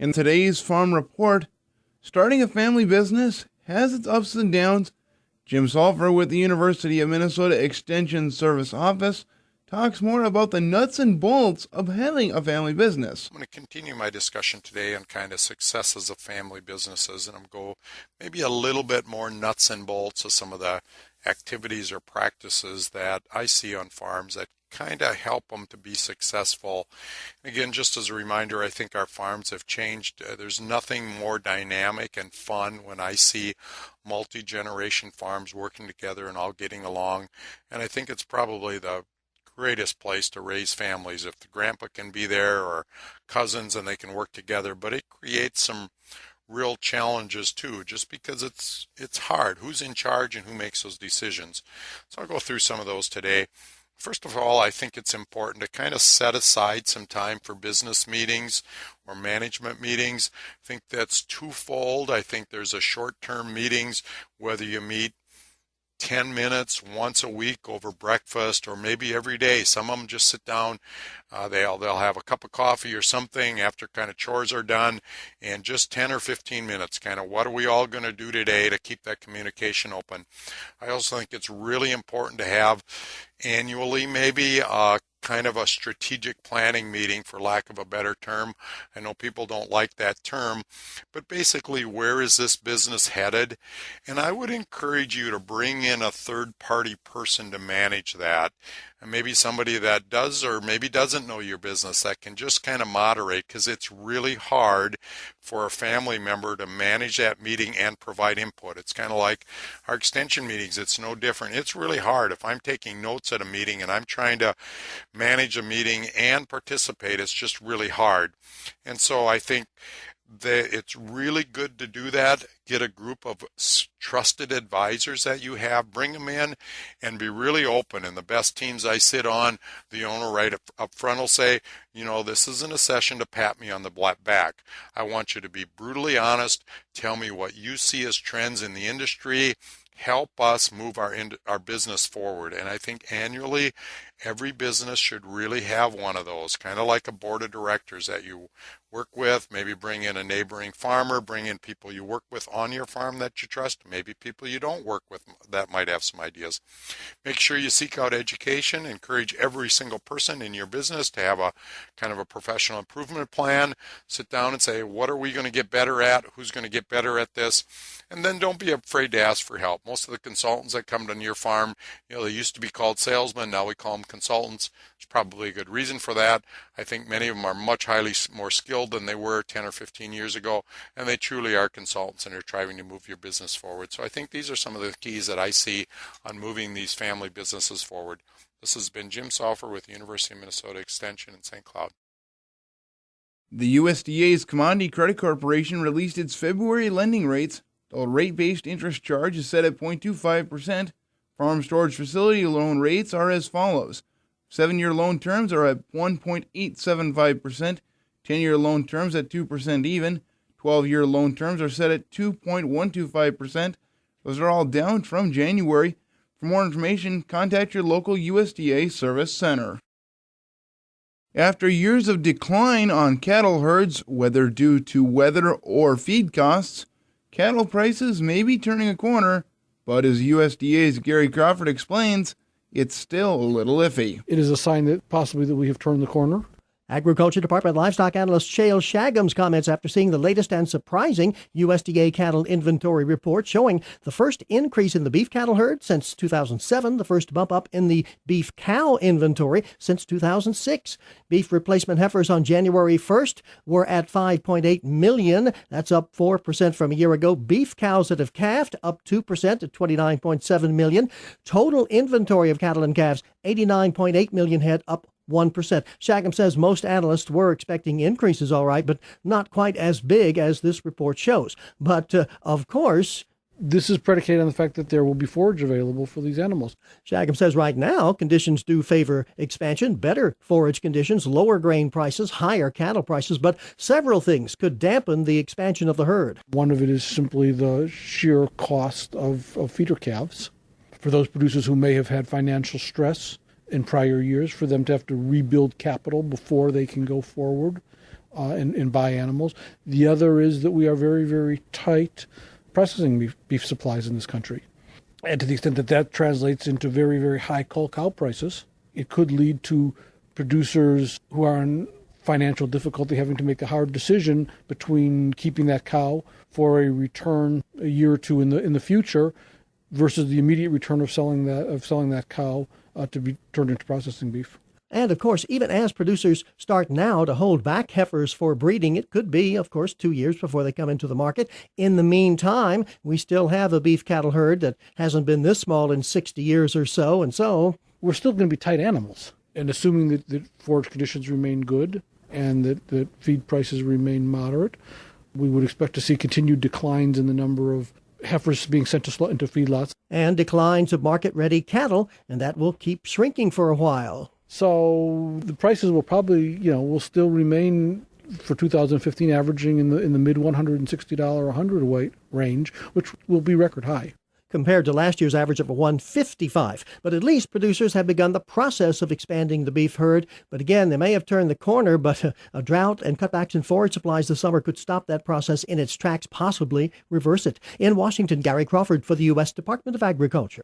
In today's Farm Report, starting a family business has its ups and downs. Jim Salfer with the University of Minnesota Extension Service Office talks more about the nuts and bolts of having a family business. I'm going to continue my discussion today on kind of successes of family businesses, and I'm going to go maybe a little bit more nuts and bolts of some of the activities or practices that I see on farms that kind of help them to be successful. Again, just as a reminder, I think our farms have changed. There's nothing more dynamic and fun when I see multi-generation farms working together and all getting along. And I think it's probably the greatest place to raise families if the grandpa can be there or cousins and they can work together. But it creates some real challenges too, just because it's hard. Who's in charge and who makes those decisions? So I'll go through some of those today. First of all, I think it's important to kind of set aside some time for business meetings or management meetings. I think that's twofold. I think there's a short-term meetings, whether you meet 10 minutes once a week over breakfast or maybe every day. Some of them just sit down, they'll have a cup of coffee or something after kind of chores are done, and just 10 or 15 minutes, kind of what are we all going to do today to keep that communication open. I also think it's really important to have annually maybe kind of a strategic planning meeting, for lack of a better term. I know people don't like that term, but basically, where is this business headed? And I would encourage you to bring in a third-party person to manage that, and maybe somebody that does or maybe doesn't know your business that can just kind of moderate, because it's really hard for a family member to manage that meeting and provide input. It's kind of like our extension meetings. It's no different. It's really hard. If I'm taking notes at a meeting and I'm trying to manage a meeting and participate, it's just really hard. And so I think that it's really good to do that. Get a group of trusted advisors that you have, bring them in and be really open. And the best teams I sit on, the owner right up front will say, this isn't a session to pat me on the back. I want you to be brutally honest. Tell me what you see as trends in the industry. Help us move our business forward. And I think annually, every business should really have one of those, kind of like a board of directors that you work with. Maybe bring in a neighboring farmer, bring in people you work with on your farm that you trust, maybe people you don't work with that might have some ideas. Make sure you seek out education. Encourage every single person in your business to have a kind of a professional improvement plan. Sit down and say, what are we going to get better at? Who's going to get better at this? And then don't be afraid to ask for help. Most of the consultants that come to your farm, they used to be called salesmen. Now we call them consultants. There's probably a good reason for that. I think many of them are much highly more skilled than they were 10 or 15 years ago, and they truly are consultants and are trying to move your business forward. So I think these are some of the keys that I see on moving these family businesses forward. This has been Jim Salfer with the University of Minnesota Extension in St. Cloud. The USDA's Commodity Credit Corporation released its February lending rates. The rate-based interest charge is set at 0.25%. Farm storage facility loan rates are as follows. 7-year loan terms are at 1.875%. 10-year loan terms at 2% even. 12-year loan terms are set at 2.125%. Those are all down from January. For more information, contact your local USDA Service Center. After years of decline on cattle herds, whether due to weather or feed costs, cattle prices may be turning a corner, but as USDA's Gary Crawford explains, it's still a little iffy. It is a sign that possibly that we have turned the corner. Agriculture Department livestock analyst Shale Shagham's comments after seeing the latest and surprising USDA cattle inventory report showing the first increase in the beef cattle herd since 2007, the first bump up in the beef cow inventory since 2006. Beef replacement heifers on January 1st were at 5.8 million. That's up 4% from a year ago. Beef cows that have calved up 2% at 29.7 million. Total inventory of cattle and calves, 89.8 million head, up 1%. Shagam says most analysts were expecting increases, all right, but not quite as big as this report shows. But, of course, this is predicated on the fact that there will be forage available for these animals. Shagam says right now conditions do favor expansion, better forage conditions, lower grain prices, higher cattle prices, but several things could dampen the expansion of the herd. One of it is simply the sheer cost of feeder calves. For those producers who may have had financial stress in prior years, for them to have to rebuild capital before they can go forward and buy animals. The other is that we are very, very tight processing beef supplies in this country. And to the extent that that translates into very, very high cull cow prices, it could lead to producers who are in financial difficulty having to make a hard decision between keeping that cow for a return a year or two in the future versus the immediate return of selling that cow to be turned into processing beef. And, of course, even as producers start now to hold back heifers for breeding, it could be, of course, 2 years before they come into the market. In the meantime, we still have a beef cattle herd that hasn't been this small in 60 years or so, and so we're still going to be tight animals. And assuming that forage conditions remain good and that feed prices remain moderate, we would expect to see continued declines in the number of heifers being sent into feedlots. And declines of market-ready cattle, and that will keep shrinking for a while. So the prices will probably, will still remain for 2015 averaging in the mid $160 a hundredweight range, which will be record high. Compared to last year's average of $155. But at least producers have begun the process of expanding the beef herd. But again, they may have turned the corner, but a drought and cutbacks in forage supplies this summer could stop that process in its tracks, possibly reverse it. In Washington, Gary Crawford for the U.S. Department of Agriculture.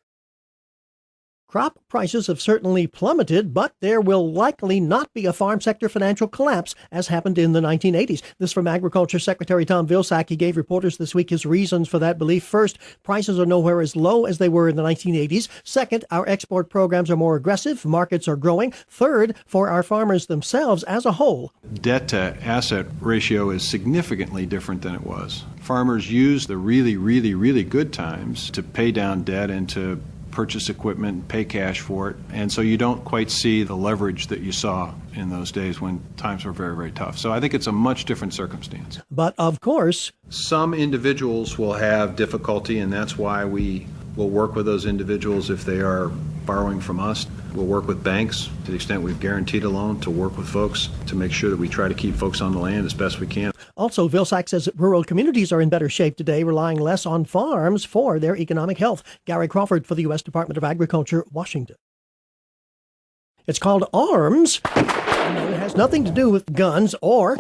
Crop prices have certainly plummeted, but there will likely not be a farm sector financial collapse as happened in the 1980s. This from Agriculture Secretary Tom Vilsack. He gave reporters this week his reasons for that belief. First, prices are nowhere as low as they were in the 1980s. Second, our export programs are more aggressive. Markets are growing. Third, for our farmers themselves as a whole, debt to asset ratio is significantly different than it was. Farmers use the really, really, really good times to pay down debt and to purchase equipment, pay cash for it, and so you don't quite see the leverage that you saw in those days when times were very, very tough. So I think it's a much different circumstance. But of course, some individuals will have difficulty, and that's why we will work with those individuals if they are borrowing from us. We'll work with banks to the extent we've guaranteed a loan to work with folks to make sure that we try to keep folks on the land as best we can. Also, Vilsack says that rural communities are in better shape today, relying less on farms for their economic health. Gary Crawford for the U.S. Department of Agriculture, Washington. It's called ARMS, and it has nothing to do with guns or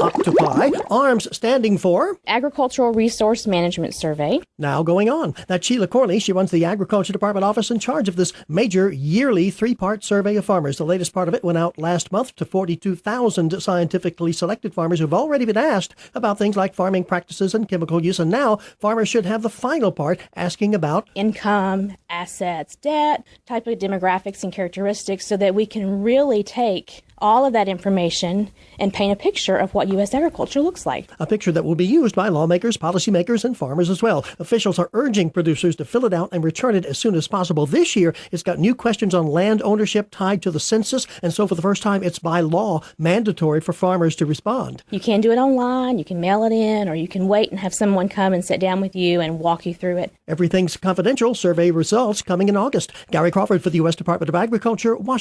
octopi. ARMS standing for Agricultural Resource Management Survey. Now going on. That's Sheila Corley. She runs the Agriculture Department office in charge of this major yearly 3-part survey of farmers. The latest part of it went out last month to 42,000 scientifically selected farmers who've already been asked about things like farming practices and chemical use. And now farmers should have the final part asking about income, assets, debt, type of demographics and characteristics so that we can really take all of that information and paint a picture of what U.S. agriculture looks like. A picture that will be used by lawmakers, policymakers, and farmers as well. Officials are urging producers to fill it out and return it as soon as possible. This year, it's got new questions on land ownership tied to the census, and so for the first time, it's by law mandatory for farmers to respond. You can do it online, you can mail it in, or you can wait and have someone come and sit down with you and walk you through it. Everything's confidential. Survey results coming in August. Gary Crawford for the U.S. Department of Agriculture, Washington.